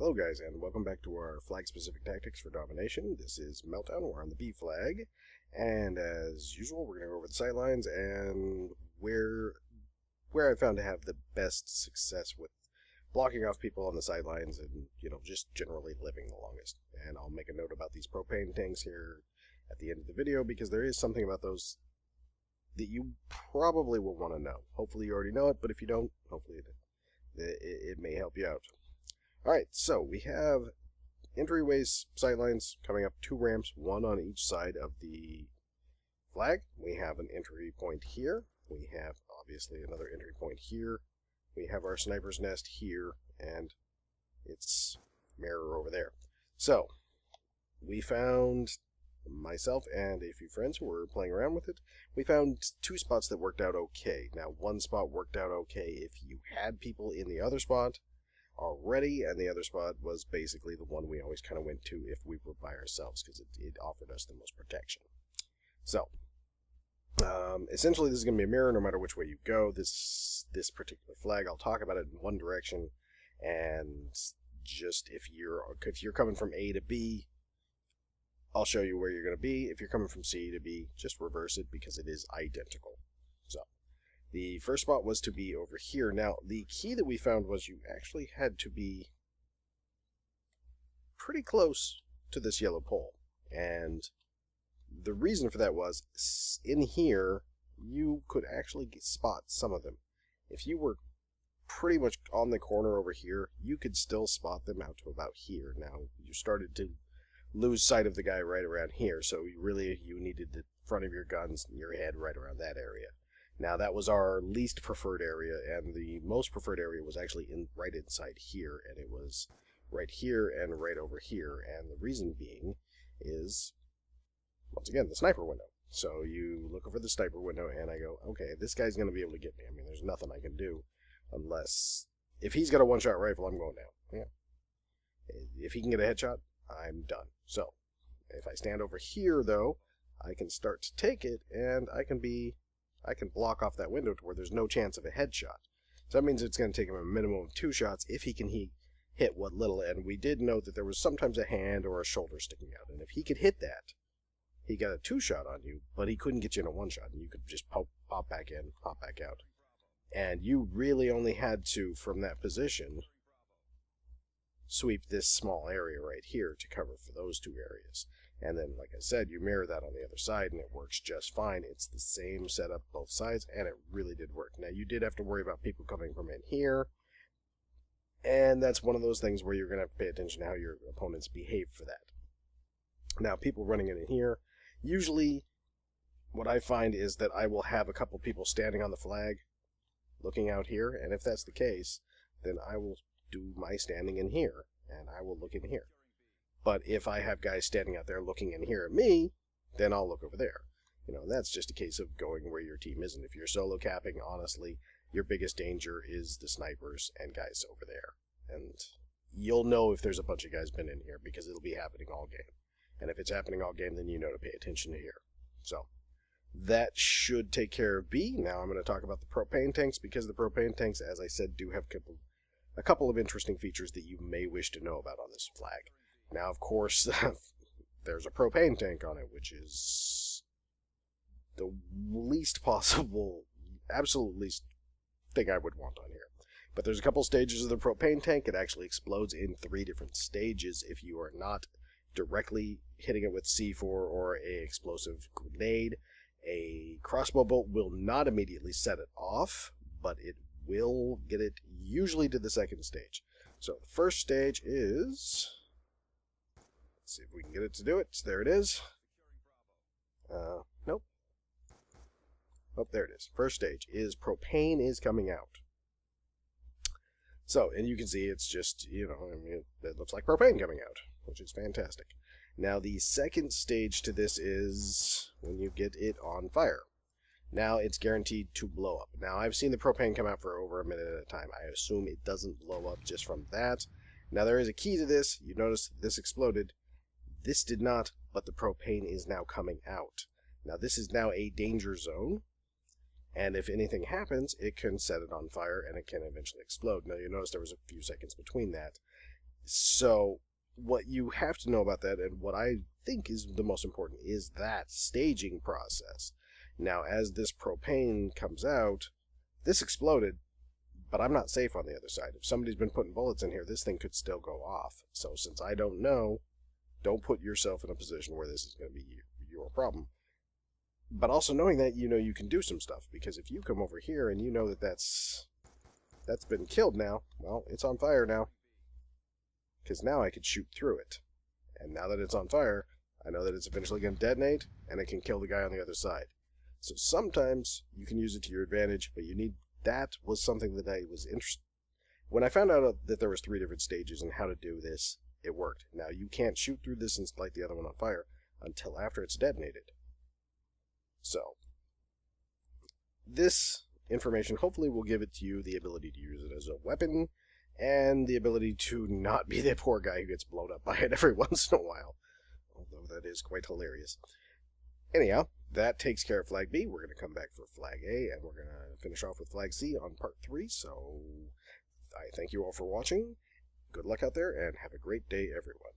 Hello guys, and welcome back to our flag-specific tactics for Domination. This is Meltdown, we're on the B flag, and as usual, we're going to go over the sightlines and where I found to have the best success with blocking off people on the sidelines and, just generally living the longest. And I'll make a note about these propane tanks here at the end of the video, because there is something about those that you probably will want to know. Hopefully you already know it, but if you don't, hopefully it may help you out. Alright, so we have entryways, sightlines coming up, 2 ramps, 1 on each side of the flag. We have an entry point here. We have, obviously, another entry point here. We have our sniper's nest here, and its mirror over there. So, we found, myself and a few friends who were playing around with it, we found 2 spots that worked out okay. Now, one spot worked out okay if you had people in the other spot already, and the other spot was basically the one we always kind of went to if we were by ourselves, because it offered us the most protection. So, essentially this is going to be a mirror no matter which way you go. This particular flag, I'll talk about it in one direction, and just if you're coming from A to B, I'll show you where you're going to be. If you're coming from C to B, just reverse it because it is identical. So, the first spot was to be over here. Now, the key that we found was you actually had to be pretty close to this yellow pole. And the reason for that was, in here, you could actually spot some of them. If you were pretty much on the corner over here, you could still spot them out to about here. Now, you started to lose sight of the guy right around here, so you needed the front of your guns and your head right around that area. Now, that was our least preferred area, and the most preferred area was actually right inside here, and it was right here and right over here, and the reason being is, once again, the sniper window. So you look over the sniper window, and I go, okay, this guy's going to be able to get me. I mean, there's nothing I can do, unless, if he's got a one-shot rifle, I'm going down. Yeah. If he can get a headshot, I'm done. So, if I stand over here, though, I can start to take it, and I can block off that window to where there's no chance of a headshot. So that means it's going to take him a minimum of 2 shots if he can hit what little, and we did note that there was sometimes a hand or a shoulder sticking out, and if he could hit that, he got a 2-shot on you, but he couldn't get you in a 1-shot, and you could just pop back in, pop back out. And you really only had to, from that position, sweep this small area right here to cover for those 2 areas. And then, like I said, you mirror that on the other side, and it works just fine. It's the same setup both sides, and it really did work. Now, you did have to worry about people coming from in here, and that's one of those things where you're going to have to pay attention to how your opponents behave for that. Now, people running in here, usually what I find is that I will have a couple people standing on the flag looking out here, and if that's the case, then I will do my standing in here, and I will look in here. But if I have guys standing out there looking in here at me, then I'll look over there. And that's just a case of going where your team isn't. If you're solo capping, honestly, your biggest danger is the snipers and guys over there. And you'll know if there's a bunch of guys been in here, because it'll be happening all game. And if it's happening all game, then you know to pay attention to here. So, that should take care of B. Now I'm going to talk about the propane tanks, because the propane tanks, as I said, do have a couple of interesting features that you may wish to know about on this flag. Now, of course, there's a propane tank on it, which is the least possible, absolute least thing I would want on here. But there's a couple stages of the propane tank. It actually explodes in 3 different stages if you are not directly hitting it with C4 or a explosive grenade. A crossbow bolt will not immediately set it off, but it will get it usually to the 2nd stage. So the first stage is... Let's see if we can get it to do it. There it is. Nope. Oh, there it is. First stage is propane is coming out. So, and you can see it's just, it looks like propane coming out, which is fantastic. Now, the 2nd stage to this is when you get it on fire. Now, it's guaranteed to blow up. Now, I've seen the propane come out for over a minute at a time. I assume it doesn't blow up just from that. Now, there is a key to this. You notice this exploded. This did not, but the propane is now coming out. Now, this is now a danger zone, and if anything happens, it can set it on fire, and it can eventually explode. Now, you notice there was a few seconds between that. So what you have to know about that, and what I think is the most important, is that staging process. Now, as this propane comes out, this exploded, but I'm not safe on the other side. If somebody's been putting bullets in here, this thing could still go off. So since I don't know, don't put yourself in a position where this is going to be your problem. But also knowing that, you can do some stuff, because if you come over here and you know that that's been killed now, well, it's on fire now. Because now I could shoot through it. And now that it's on fire, I know that it's eventually going to detonate, and it can kill the guy on the other side. So sometimes you can use it to your advantage, but that was something that I was interested. When I found out that there was 3 different stages and how to do this, it worked. Now, you can't shoot through this and light the other one on fire until after it's detonated. So, this information hopefully will give it to you the ability to use it as a weapon, and the ability to not be the poor guy who gets blown up by it every once in a while. Although that is quite hilarious. Anyhow, that takes care of Flag B. We're going to come back for Flag A, and we're going to finish off with Flag C on Part 3. So, I thank you all for watching. Good luck out there, and have a great day, everyone.